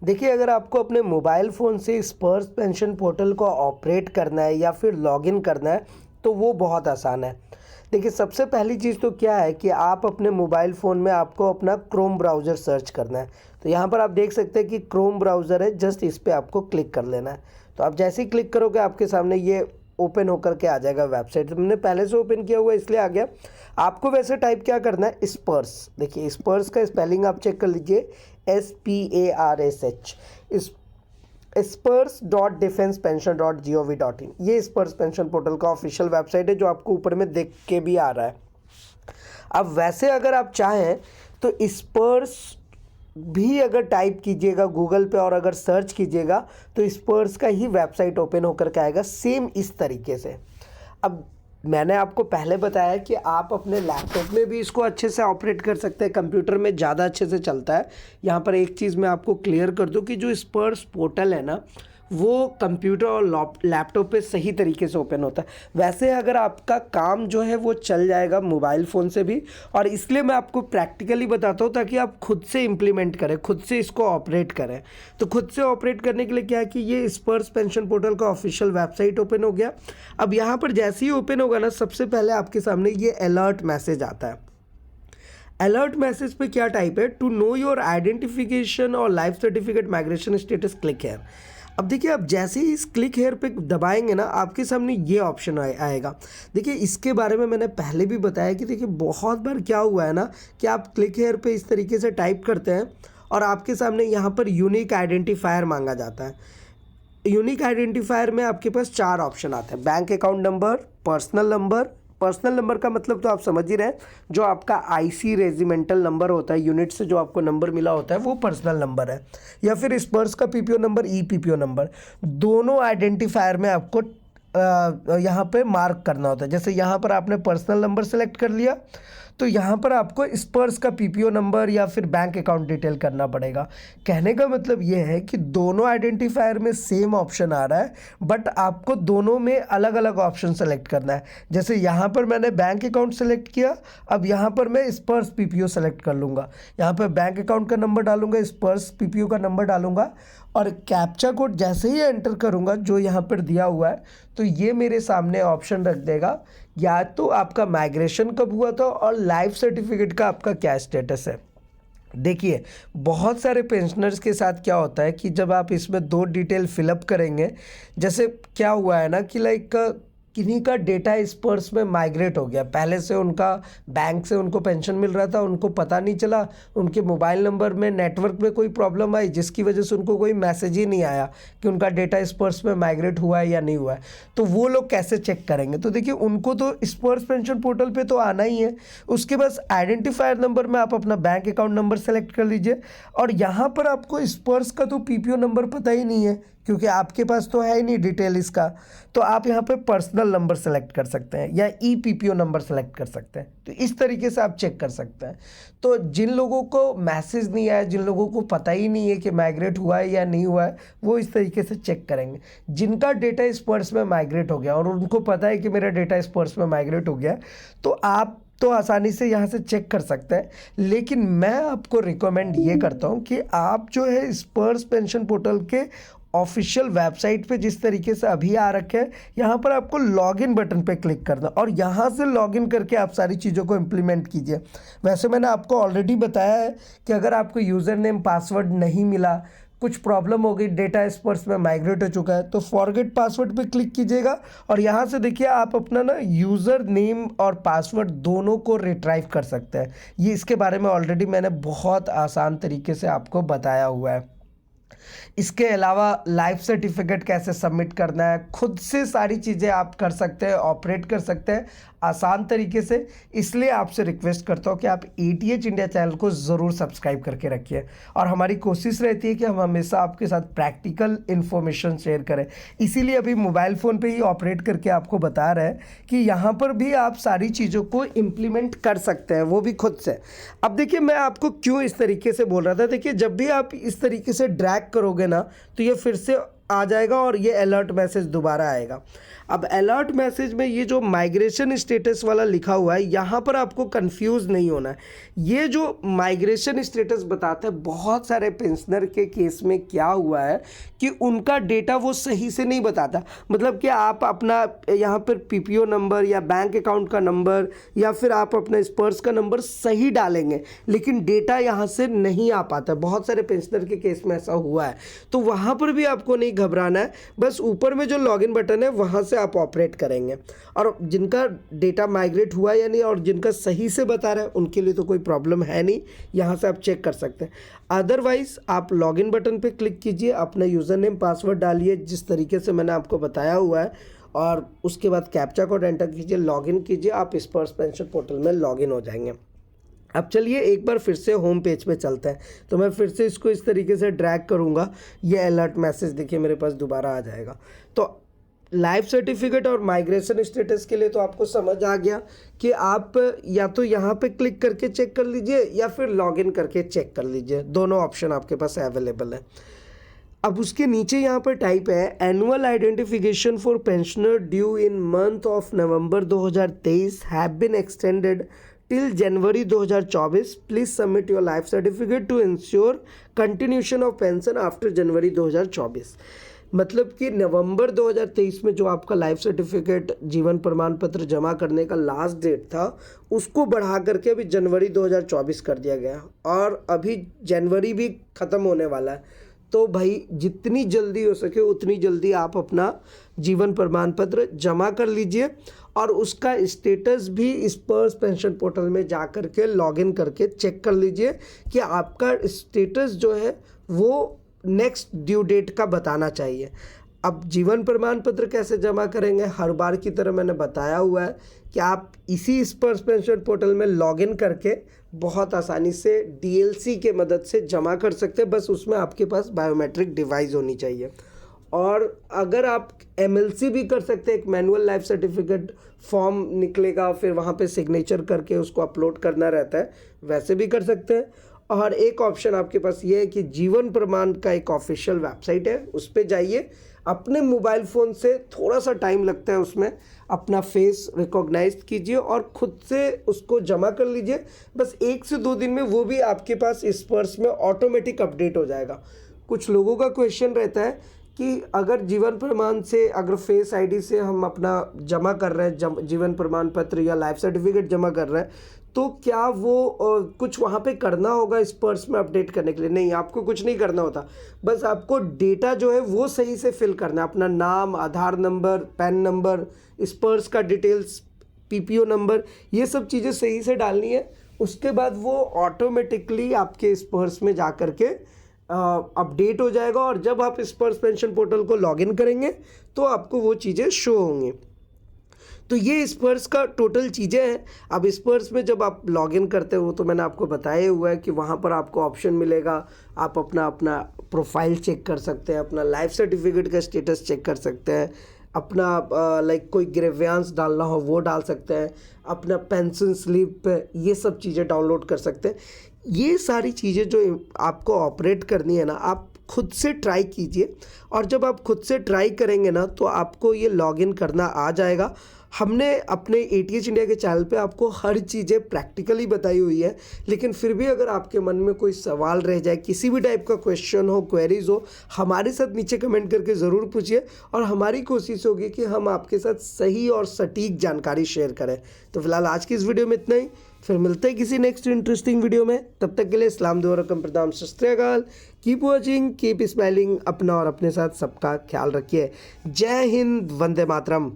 देखिए, अगर आपको अपने मोबाइल फ़ोन से स्पर्श पेंशन पोर्टल को ऑपरेट करना है या फिर लॉगिन करना है, तो वो बहुत आसान है। देखिए, सबसे पहली चीज़ तो क्या है कि आप अपने मोबाइल फ़ोन में आपको अपना क्रोम ब्राउज़र सर्च करना है। तो यहाँ पर आप देख सकते हैं कि क्रोम ब्राउज़र है, जस्ट इस पे आपको क्लिक कर लेना है। तो आप जैसे ही क्लिक करोगे, आपके सामने ये ओपन होकर के आ जाएगा वेबसाइट। तो मैंने पहले से ओपन किया हुआ है, इसलिए आ गया। आपको वैसे टाइप क्या करना है, स्पर्श। देखिए, स्पर्श का स्पेलिंग आप चेक कर लीजिए, SPARSH। इस spurs.defensepension.gov.in, ये स्पर्श पेंशन पोर्टल का ऑफिशियल वेबसाइट है, जो आपको ऊपर में देख के भी आ रहा है। अब वैसे अगर आप चाहें तो स्पर्श भी अगर टाइप कीजिएगा गूगल पे और अगर सर्च कीजिएगा, तो स्पर्श का ही वेबसाइट ओपन होकर के आएगा, सेम इस तरीके से। अब मैंने आपको पहले बताया कि आप अपने लैपटॉप में भी इसको अच्छे से ऑपरेट कर सकते हैं, कंप्यूटर में ज़्यादा अच्छे से चलता है। यहाँ पर एक चीज़ मैं आपको क्लियर कर दूँ कि जो स्पर्श पोर्टल है ना, वो कंप्यूटर और लैपटॉप पे सही तरीके से ओपन होता है। वैसे अगर आपका काम जो है वो चल जाएगा मोबाइल फ़ोन से भी, और इसलिए मैं आपको प्रैक्टिकली बताता हूँ ताकि आप खुद से इम्प्लीमेंट करें, खुद से इसको ऑपरेट करें। तो खुद से ऑपरेट करने के लिए क्या है कि ये स्पर्श पेंशन पोर्टल का ऑफिशियल वेबसाइट ओपन हो गया। अब यहाँ पर जैसे ही ओपन होगा ना, सबसे पहले आपके सामने ये अलर्ट मैसेज आता है। अलर्ट मैसेज पे क्या टाइप है, टू नो योर आइडेंटिफिकेशन और life certificate migration status, click here. अब देखिए, आप जैसे ही इस क्लिक हेयर पे दबाएंगे ना, आपके सामने ये ऑप्शन आएगा। देखिए, इसके बारे में मैंने पहले भी बताया कि देखिए बहुत बार क्या हुआ है ना कि आप क्लिक हेयर पे इस तरीके से टाइप करते हैं और आपके सामने यहाँ पर यूनिक आइडेंटिफायर मांगा जाता है। यूनिक आइडेंटिफायर में आपके पास 4 ऑप्शन आते हैं, bank account number, personal number. Personal number का मतलब तो आप समझ ही रहे हैं, जो आपका आईसी रेजिमेंटल नंबर होता है, यूनिट से जो आपको नंबर मिला होता है, वो पर्सनल नंबर है। या फिर स्पर्श का पीपीओ नंबर, ई पीपीओ नंबर। दोनों आइडेंटिफायर में आपको यहाँ पे मार्क करना होता है। जैसे यहाँ पर आपने पर्सनल नंबर सेलेक्ट कर लिया, तो यहाँ पर आपको स्पर्श का पीपीओ नंबर या फिर बैंक अकाउंट डिटेल करना पड़ेगा। कहने का मतलब ये है कि दोनों आइडेंटिफायर में सेम ऑप्शन आ रहा है, बट आपको दोनों में अलग अलग ऑप्शन सेलेक्ट करना है। जैसे यहाँ पर मैंने बैंक अकाउंट सेलेक्ट किया, अब यहाँ पर मैं स्पर्श पीपीओ सेलेक्ट कर लूँगा। यहाँ पर बैंक अकाउंट का नंबर डालूंगा, स्पर्श पीपीओ का नंबर डालूंगा और कैप्चा कोड जैसे ही एंटर करूँगा जो यहाँ पर दिया हुआ है, तो ये मेरे सामने ऑप्शन रख देगा, या तो आपका माइग्रेशन कब हुआ था और लाइफ सर्टिफिकेट का आपका क्या स्टेटस है। देखिए, बहुत सारे पेंशनर्स के साथ क्या होता है कि जब आप इसमें 2 डिटेल फिलअप करेंगे, जैसे क्या हुआ है ना कि लाइक किन्हीं का डेटा स्पर्श में माइग्रेट हो गया। पहले से उनका बैंक से उनको पेंशन मिल रहा था, उनको पता नहीं चला, उनके मोबाइल नंबर में नेटवर्क में कोई प्रॉब्लम आई, जिसकी वजह से उनको कोई मैसेज ही नहीं आया कि उनका डेटा स्पर्श में माइग्रेट हुआ है या नहीं हुआ है। तो वो लोग कैसे चेक करेंगे? तो देखिए, उनको तो स्पर्श पेंशन पोर्टल पे तो आना ही है। उसके बाद आइडेंटिफायर नंबर में आप अपना बैंक अकाउंट नंबर सेलेक्ट कर लीजिए, और यहाँ पर आपको स्पर्श का तो पीपीओ नंबर पता ही नहीं है, क्योंकि आपके पास तो है ही नहीं डिटेल इसका। तो आप यहाँ पे पर्सनल नंबर सेलेक्ट कर सकते हैं या ई पीपीओ नंबर सेलेक्ट कर सकते हैं। तो इस तरीके से आप चेक कर सकते हैं। तो जिन लोगों को मैसेज नहीं आया, जिन लोगों को पता ही नहीं है कि माइग्रेट हुआ है या नहीं हुआ है, वो इस तरीके से चेक करेंगे। जिनका डेटा स्पर्श में माइग्रेट हो गया और उनको पता है कि मेरा डेटा स्पर्श में माइग्रेट हो गया, तो आप तो आसानी से यहाँ से चेक कर सकते हैं। लेकिन मैं आपको रिकमेंड ये करता हूँ कि आप जो है स्पर्श पेंशन पोर्टल के ऑफिशियल वेबसाइट पे जिस तरीके से अभी आ रखे हैं, यहाँ पर आपको लॉगिन बटन पे क्लिक करना और यहाँ से लॉगिन करके आप सारी चीज़ों को इम्प्लीमेंट कीजिए। वैसे मैंने आपको ऑलरेडी बताया है कि अगर आपको यूज़र नेम पासवर्ड नहीं मिला, कुछ प्रॉब्लम हो गई, डेटा स्पर्श में माइग्रेट हो चुका है, तो फॉरगेट पासवर्ड पे क्लिक कीजिएगा और यहाँ से देखिए आप अपना ना यूज़र नेम और पासवर्ड दोनों को रिट्राइव कर सकते हैं। ये इसके बारे में ऑलरेडी मैंने बहुत आसान तरीके से आपको बताया हुआ है। इसके अलावा लाइफ सर्टिफिकेट कैसे सबमिट करना है, खुद से सारी चीज़ें आप कर सकते हैं, ऑपरेट कर सकते हैं आसान तरीके से। इसलिए आपसे रिक्वेस्ट करता हूँ कि आप ATH इंडिया चैनल को ज़रूर सब्सक्राइब करके रखिए, और हमारी कोशिश रहती है कि हम हमेशा आपके साथ प्रैक्टिकल इन्फॉर्मेशन शेयर करें। इसीलिए अभी मोबाइल फ़ोन पे ही ऑपरेट करके आपको बता रहे हैं कि यहाँ पर भी आप सारी चीज़ों को इम्प्लीमेंट कर सकते हैं, वो भी खुद से। अब देखिए, मैं आपको क्यों इस तरीके से बोल रहा था। देखिए, जब भी आप इस तरीके से ड्रैग करोगे ना, तो ये फिर से आ जाएगा और ये अलर्ट मैसेज दोबारा आएगा। अब अलर्ट मैसेज में ये जो माइग्रेशन स्टेटस वाला लिखा हुआ है, यहाँ पर आपको कंफ्यूज नहीं होना है। ये जो माइग्रेशन स्टेटस बताता है, बहुत सारे पेंशनर के केस में क्या हुआ है कि उनका डेटा वो सही से नहीं बताता। मतलब कि आप अपना यहाँ पर पीपीओ नंबर या बैंक अकाउंट का नंबर या फिर आप अपना स्पर्स का नंबर सही डालेंगे, लेकिन डेटा यहाँ से नहीं आ पाता। बहुत सारे पेंशनर के केस में ऐसा हुआ है। तो वहाँ पर भी आपको नहीं घबराना है, बस ऊपर में जो लॉगिन बटन है वहाँ से आप ऑपरेट करेंगे। और जिनका डेटा माइग्रेट हुआ या नहीं और जिनका सही से बता रहा है उनके लिए तो कोई प्रॉब्लम है नहीं, यहाँ से आप चेक कर सकते हैं। अदरवाइज आप लॉगिन बटन पे क्लिक कीजिए, अपना यूज़र नेम पासवर्ड डालिए जिस तरीके से मैंने आपको बताया हुआ है, और उसके बाद कैप्चा कोड एंटर कीजिए, लॉगिन कीजिए, आप स्पर्स पेंशन पोर्टल में लॉगिन हो जाएंगे। अब चलिए एक बार फिर से होम पेज पे चलते हैं। तो मैं फिर से इसको इस तरीके से ड्रैग करूँगा, ये अलर्ट मैसेज देखिए मेरे पास दोबारा आ जाएगा। तो लाइफ सर्टिफिकेट और माइग्रेशन स्टेटस के लिए तो आपको समझ आ गया कि आप या तो यहाँ पे क्लिक करके चेक कर लीजिए या फिर लॉगिन करके चेक कर लीजिए, दोनों ऑप्शन आपके पास अवेलेबल है। अब उसके नीचे यहाँ पर टाइप है annual identification for pensioner due in month of November 2023 have been extended till January 2024। Please submit your life certificate to ensure continuation of pension after January 2024। मतलब कि नवंबर 2023 में जो आपका लाइफ सर्टिफिकेट जीवन प्रमाण पत्र जमा करने का लास्ट डेट था, उसको बढ़ा करके अभी जनवरी 2024 कर दिया गया, और अभी जनवरी भी ख़त्म होने वाला है। तो भाई जितनी जल्दी हो सके उतनी जल्दी आप अपना जीवन प्रमाण पत्र जमा कर लीजिए, और उसका स्टेटस भी स्पर्स पेंशन पोर्टल में जा कर के लॉगिन करके चेक कर लीजिए कि आपका स्टेटस जो है वो नेक्स्ट ड्यू डेट का बताना चाहिए। अब जीवन प्रमाण पत्र कैसे जमा करेंगे, हर बार की तरह मैंने बताया हुआ है कि आप इसी स्पर्स पेंशन पोर्टल में लॉगिन करके बहुत आसानी से डीएलसी के मदद से जमा कर सकते हैं। बस उसमें आपके पास बायोमेट्रिक डिवाइस होनी चाहिए। और अगर आप एमएलसी भी कर सकते हैं, एक मैनुअल लाइफ सर्टिफिकेट फॉर्म निकलेगा, फिर वहाँ पे सिग्नेचर करके उसको अपलोड करना रहता है, वैसे भी कर सकते हैं। और एक ऑप्शन आपके पास ये है कि जीवन प्रमाण का एक ऑफिशियल वेबसाइट है, उस पर जाइए, अपने मोबाइल फ़ोन से, थोड़ा सा टाइम लगता है उसमें, अपना फेस रिकॉग्नाइज कीजिए और ख़ुद से उसको जमा कर लीजिए। बस 1 से 2 दिन में वो भी आपके पास स्पर्स में ऑटोमेटिक अपडेट हो जाएगा। कुछ लोगों का क्वेश्चन रहता है कि अगर जीवन प्रमाण से, अगर फेस आईडी से हम अपना जमा कर रहे हैं जीवन प्रमाण पत्र या लाइफ सर्टिफिकेट जमा कर रहे हैं, तो क्या वो कुछ वहाँ पे करना होगा स्पर्स में अपडेट करने के लिए? नहीं, आपको कुछ नहीं करना होता, बस आपको डेटा जो है वो सही से फिल करना है। अपना नाम, आधार नंबर, पैन नंबर, स्पर्स का डिटेल्स, पीपीओ नंबर, ये सब चीज़ें सही से डालनी है। उसके बाद वो ऑटोमेटिकली आपके स्पर्स में जा कर के अपडेट हो जाएगा, और जब आप स्पर्स पेंशन पोर्टल को लॉगिन करेंगे तो आपको वो चीज़ें शो होंगी। तो ये स्पर्स का टोटल चीज़ें हैं। अब स्पर्स में जब आप लॉगिन करते हो, तो मैंने आपको बताया हुआ है कि वहाँ पर आपको ऑप्शन मिलेगा, आप अपना प्रोफाइल चेक कर सकते हैं, अपना लाइफ सर्टिफिकेट का स्टेटस चेक कर सकते हैं, अपना लाइक कोई ग्रेवियांस डालना हो वो डाल सकते हैं, अपना पेंशन स्लिप, ये सब चीज़ें डाउनलोड कर सकते हैं। ये सारी चीज़ें जो आपको ऑपरेट करनी है ना, आप खुद से ट्राई कीजिए, और जब आप खुद से ट्राई करेंगे ना तो आपको ये लॉगिन करना आ जाएगा। हमने अपने ATH इंडिया के चैनल पे आपको हर चीज़ें प्रैक्टिकली बताई हुई है, लेकिन फिर भी अगर आपके मन में कोई सवाल रह जाए, किसी भी टाइप का क्वेश्चन हो, क्वेरीज हो, हमारे साथ नीचे कमेंट करके ज़रूर पूछिए, और हमारी कोशिश होगी कि हम आपके साथ सही और सटीक जानकारी शेयर करें। तो फिलहाल आज की इस वीडियो में इतना ही, फिर मिलते हैं किसी नेक्स्ट इंटरेस्टिंग वीडियो में। तब तक के लिए इस्लाम दुआ रकम प्रदाम सत श्री अकाल। कीप वॉचिंग, कीप स्माइलिंग, अपना और अपने साथ सबका ख्याल रखिए। जय हिंद, वंदे मातरम।